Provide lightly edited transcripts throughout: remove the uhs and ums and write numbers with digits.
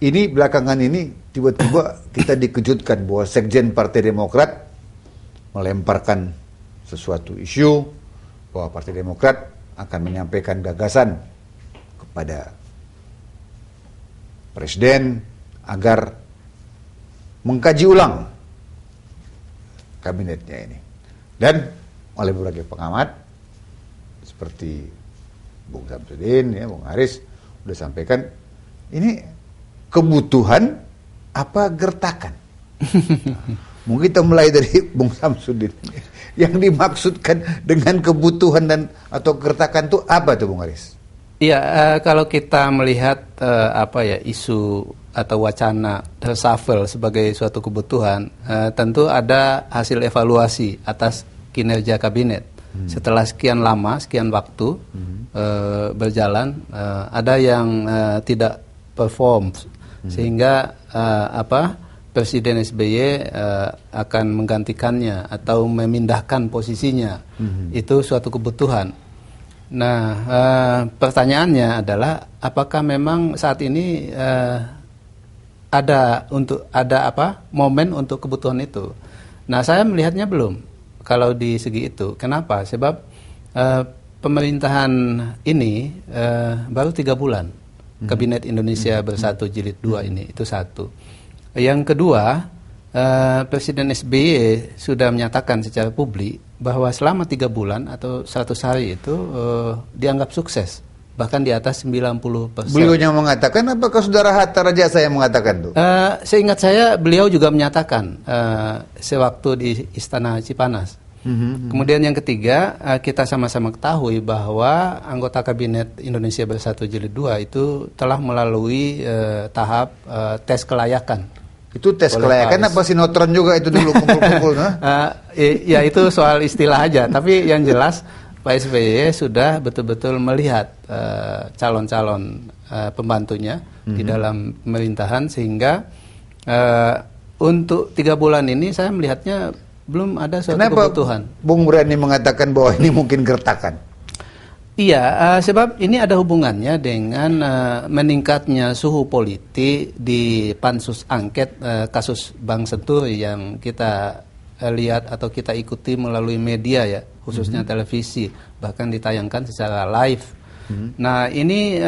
ini belakangan ini tiba-tiba kita dikejutkan bahwa Sekjen Partai Demokrat melemparkan sesuatu isu bahwa Partai Demokrat akan menyampaikan gagasan kepada Presiden agar mengkaji ulang kabinetnya ini. Dan oleh berbagai pengamat seperti Bung Samsudin, ya, Bung Haris sudah sampaikan ini kebutuhan apa gertakan. Mungkin kita mulai dari Bung Samsudin. Yang dimaksudkan dengan kebutuhan dan atau gertakan itu apa tuh Bung Haris? Iya, kalau kita melihat isu atau wacana reshuffle sebagai suatu kebutuhan, tentu ada hasil evaluasi atas kinerja kabinet. Setelah sekian lama, sekian waktu berjalan, ada yang tidak perform, sehingga Presiden SBY akan menggantikannya atau memindahkan posisinya. Itu suatu kebutuhan. Nah, pertanyaannya adalah apakah memang saat ini ada momen untuk kebutuhan itu? Nah, saya melihatnya belum kalau di segi itu. Kenapa? Sebab pemerintahan ini baru 3 bulan. Kabinet Indonesia Bersatu Jilid 2 ini, itu satu. Yang kedua, Presiden SBY sudah menyatakan secara publik bahwa selama 3 bulan atau 100 hari itu dianggap sukses, bahkan di atas 90%. Beliau yang mengatakan, apakah Saudara Hatta Rajasa yang mengatakan itu? Seingat saya beliau juga menyatakan sewaktu di Istana Cipanas. Kemudian yang ketiga, kita sama-sama ketahui bahwa anggota Kabinet Indonesia Bersatu Jilid 2 itu telah melalui tahap tes kelayakan. Itu tes kelayakan apa sinetron juga itu dulu kumpul-kumpul? Ya itu soal istilah aja. Tapi yang jelas Pak SBY sudah betul-betul melihat calon-calon pembantunya di dalam pemerintahan, sehingga untuk 3 bulan ini saya melihatnya belum ada suatu kebutuhan. Kenapa Bung berani mengatakan bahwa ini mungkin gertakan? Iya, sebab ini ada hubungannya dengan meningkatnya suhu politik di pansus angket kasus Bank Senturi yang kita lihat atau kita ikuti melalui media ya, khususnya televisi, bahkan ditayangkan secara live. Nah, ini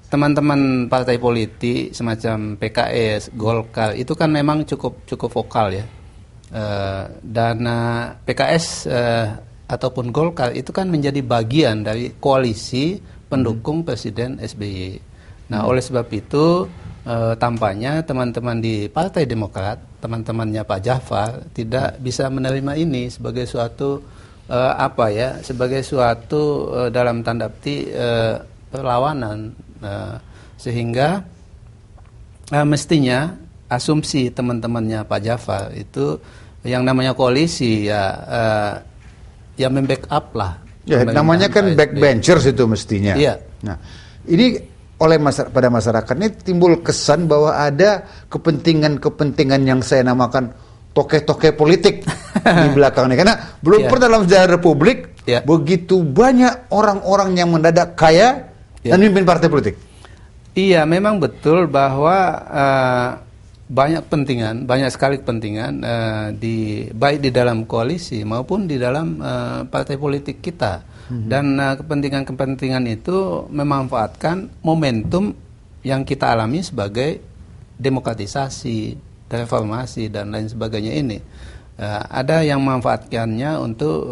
teman-teman partai politik semacam PKS, Golkar itu kan memang cukup vokal ya. Dan PKS ataupun Golkar itu kan menjadi bagian dari koalisi pendukung Presiden SBY. Nah, oleh sebab itu tampaknya teman-teman di Partai Demokrat, teman-temannya Pak Jafar tidak bisa menerima ini sebagai suatu sebagai suatu dalam tanda petik perlawanan, sehingga mestinya asumsi teman-temannya Pak Jafar itu yang namanya koalisi ya membackup lah. Ya, namanya kan backbenchers itu mestinya. Iya. Nah, ini oleh pada masyarakat ini timbul kesan bahwa ada kepentingan yang saya namakan toke-toke politik di belakangnya. Karena belum pernah dalam sejarah Republik begitu banyak orang-orang yang mendadak kaya dan memimpin partai politik. Iya, memang betul bahwa banyak sekali kepentingan baik di dalam koalisi maupun di dalam partai politik kita. Dan kepentingan-kepentingan itu memanfaatkan momentum yang kita alami sebagai demokratisasi, reformasi dan lain sebagainya ini. Ada yang memanfaatkannya untuk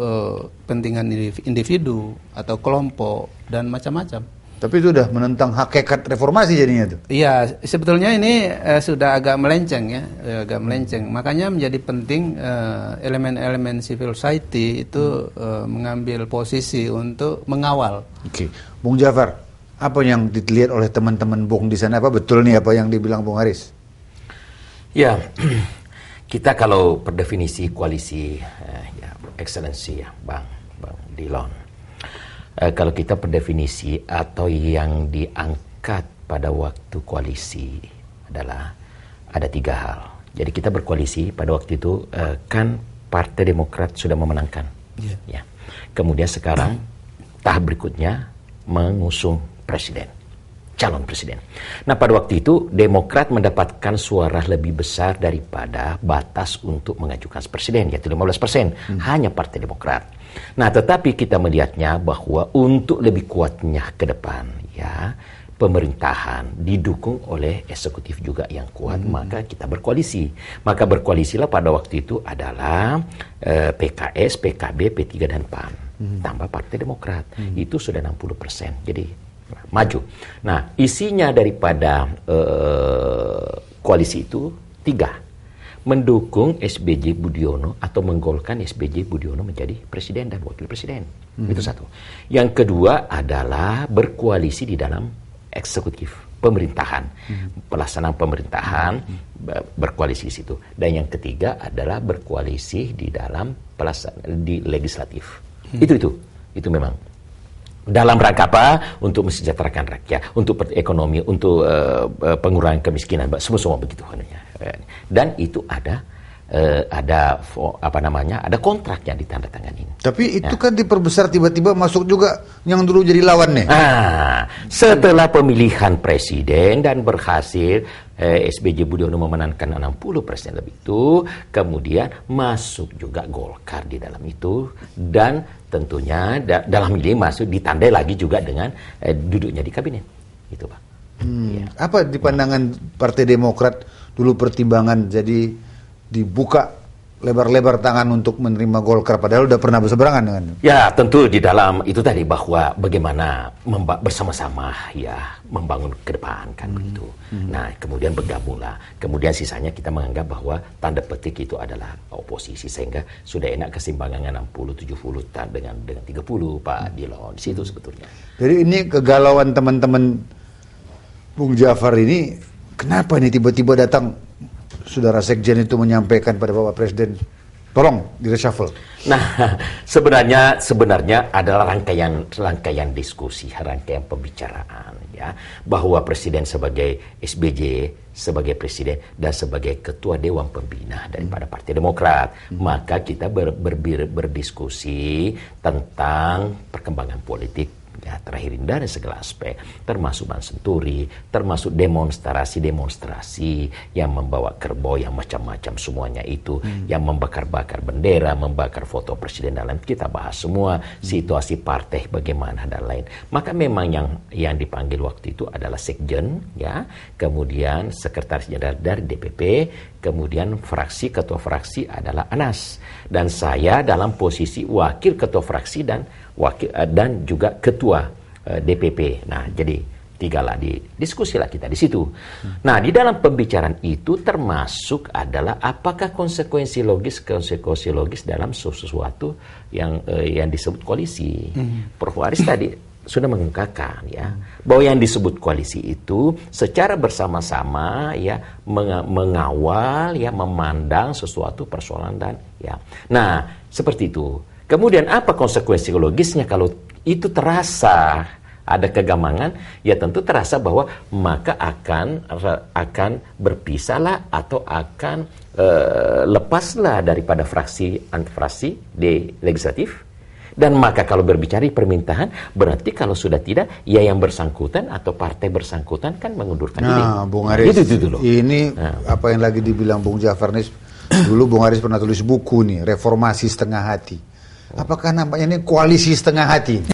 kepentingan individu atau kelompok dan macam-macam. Tapi itu sudah menentang hakikat reformasi jadinya tuh. Iya, sebetulnya ini sudah agak melenceng ya, agak melenceng. Makanya menjadi penting elemen-elemen civil society itu mengambil posisi untuk mengawal. Oke, Bung Jafar, apa yang dilihat oleh teman-teman Bung di sana, apa betul nih apa yang dibilang Bung Haris? Ya, kita kalau per definisi koalisi, excellency ya, Bang Dilon. Kalau kita per definisi atau yang diangkat pada waktu koalisi adalah ada 3 hal. Jadi kita berkoalisi pada waktu itu kan Partai Demokrat sudah memenangkan. Ya. Kemudian sekarang tahap berikutnya mengusung presiden. calon presiden. Nah, pada waktu itu Demokrat mendapatkan suara lebih besar daripada batas untuk mengajukan presiden, yaitu 15%. Hanya Partai Demokrat. Nah, tetapi kita melihatnya bahwa untuk lebih kuatnya ke depan, ya, pemerintahan didukung oleh eksekutif juga yang kuat, maka kita berkoalisi. Maka berkoalisilah pada waktu itu adalah PKS, PKB, P3 dan PAN. Tambah Partai Demokrat. Itu sudah 60%. Jadi maju. Nah, isinya daripada koalisi itu 3. Mendukung SBY Budiono atau menggolkan SBY Budiono menjadi presiden dan wakil presiden. Itu satu. Yang kedua adalah berkoalisi di dalam eksekutif pemerintahan, pelaksanaan pemerintahan, berkoalisi di situ. Dan yang ketiga adalah berkoalisi di dalam di legislatif. Itu memang dalam rangka apa? Untuk mensejahterakan rakyat, untuk ekonomi, untuk pengurangan kemiskinan, semua begitu. Dan itu ada ada kontrak yang ditandatangani. Tapi itu kan diperbesar tiba-tiba masuk juga yang dulu jadi lawannya. Setelah pemilihan presiden dan berhasil SBY Budiono memenangkan 60% lebih itu, kemudian masuk juga Golkar di dalam itu, dan tentunya dalam ini masuk ditandai lagi juga dengan duduknya di kabinet. Itu, Pak. Ya. Apa di pandangan Partai Demokrat dulu pertimbangan jadi dibuka lebar-lebar tangan untuk menerima Golkar padahal udah pernah berseberangan dengan? Ya, tentu di dalam itu tadi bahwa bagaimana bersama-sama ya membangun ke depan kan begitu. Nah, kemudian bergabunglah. Kemudian sisanya kita menganggap bahwa tanda petik itu adalah oposisi, sehingga sudah enak keseimbangan 60-70 dengan 30 Pak Dilon di situ sebetulnya. Jadi ini kegalauan teman-teman Bung Jafar ini, kenapa nih tiba-tiba datang Saudara Sekjen itu menyampaikan pada Bapak Presiden, tolong di reshuffle? Nah, sebenarnya adalah rangkaian diskusi, rangkaian pembicaraan, ya, bahwa Presiden sebagai SBY, sebagai Presiden dan sebagai Ketua Dewan Pembina daripada Partai Demokrat, maka kita berdiskusi tentang perkembangan politik. Ya, terakhir ini dari segala aspek, termasuk Bang Senturi, termasuk demonstrasi yang membawa kerbau yang macam-macam semuanya itu, yang membakar-bakar bendera, membakar foto presiden dan lain, kita bahas semua situasi partai bagaimana dan lain. Maka memang yang dipanggil waktu itu adalah Sekjen, ya, kemudian Sekretaris Jenderal dari DPP, kemudian ketua fraksi adalah Anas, dan saya dalam posisi wakil ketua fraksi dan juga ketua DPP. Nah, jadi 3 lah diskusilah kita di situ. Nah, di dalam pembicaraan itu termasuk adalah apakah konsekuensi logis dalam sesuatu yang disebut koalisi. Prof Waris tadi sudah mengungkapkan ya bahwa yang disebut koalisi itu secara bersama-sama ya mengawal ya memandang sesuatu persoalan dan ya. Nah, seperti itu. Kemudian apa konsekuensi logisnya kalau itu terasa ada kegamangan? Ya tentu terasa bahwa maka akan berpisahlah atau akan lepaslah daripada fraksi di legislatif. Dan maka kalau berbicara permintaan, berarti kalau sudah tidak, ya yang bersangkutan atau partai bersangkutan kan mengundurkan diri. Nah, Bung Haris, ini apa yang lagi dibilang Bung Jafar nih, dulu Bung Haris pernah tulis buku nih, Reformasi Setengah Hati. Apakah nampaknya ini koalisi setengah hati?